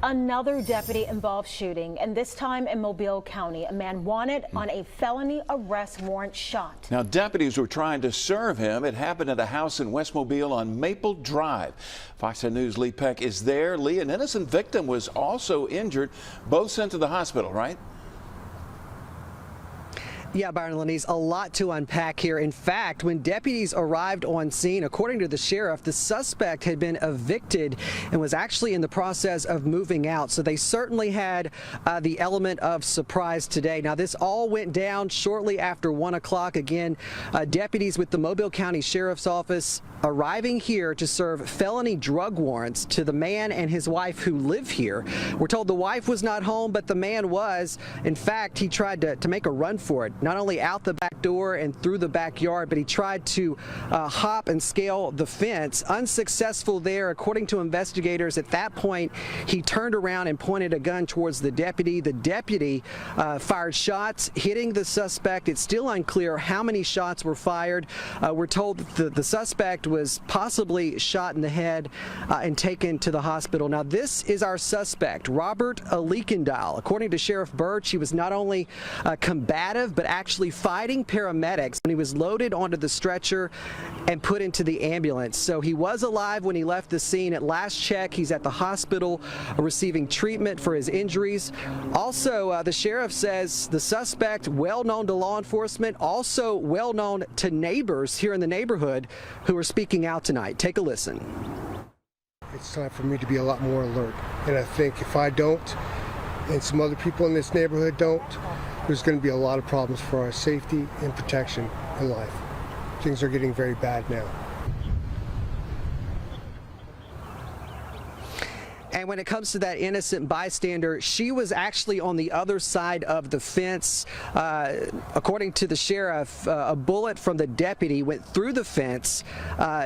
Another deputy-involved shooting, and this time in Mobile County. A man wanted on a felony arrest warrant shot. Now, deputies were trying to serve him. It happened at a house in West Mobile on Maple Drive. Fox 10 News' Lee Peck is there. Lee, an innocent victim was also injured, both sent to the hospital, right? Yeah, Byron Lenise, a lot to unpack here. In fact, when deputies arrived on scene, according to the sheriff, the suspect had been evicted and was actually in the process of moving out. So they certainly had the element of surprise today. Now, this all went down shortly after 1 o'clock. Again, deputies with the Mobile County Sheriff's Office arriving here to serve felony drug warrants to the man and his wife who live here. We're told the wife was not home, but the man was. In fact, he tried to make a run for it. Not only out the back door and through the backyard, but he tried to hop and scale the fence. Unsuccessful there. According to investigators, at that point, he turned around and pointed a gun towards the deputy. The deputy fired shots, hitting the suspect. It's still unclear how many shots were fired. We're told that the suspect was possibly shot in the head and taken to the hospital. Now, this is our suspect, Robert Aleekendile. According to Sheriff Birch, he was not only combative, but actually fighting paramedics when he was loaded onto the stretcher and put into the ambulance. So he was alive when he left the scene. At last check, he's at the hospital receiving treatment for his injuries. Also, the sheriff says the suspect, well known to law enforcement, also well known to neighbors here in the neighborhood who are speaking out tonight. Take a listen. It's time for me to be a lot more alert. And I think if I don't, and some other people in this neighborhood don't, there's going to be a lot of problems for our safety and protection in life. Things are getting very bad now. And when it comes to that innocent bystander, she was actually on the other side of the fence. According to the sheriff, a bullet from the deputy went through the fence,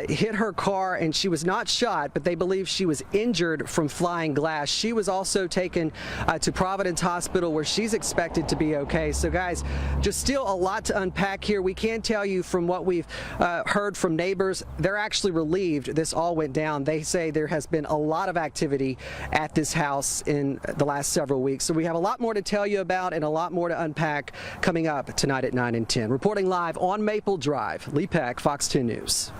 hit her car, and she was not shot, but they believe she was injured from flying glass. She was also taken to Providence Hospital, where she's expected to be okay. So, guys, just still a lot to unpack here. We can tell you from what we've heard from neighbors, they're actually relieved this all went down. They say there has been a lot of activity at this house in the last several weeks. So we have a lot more to tell you about and a lot more to unpack coming up tonight at 9 and 10. Reporting live on Maple Drive, Lee Peck, Fox 10 News.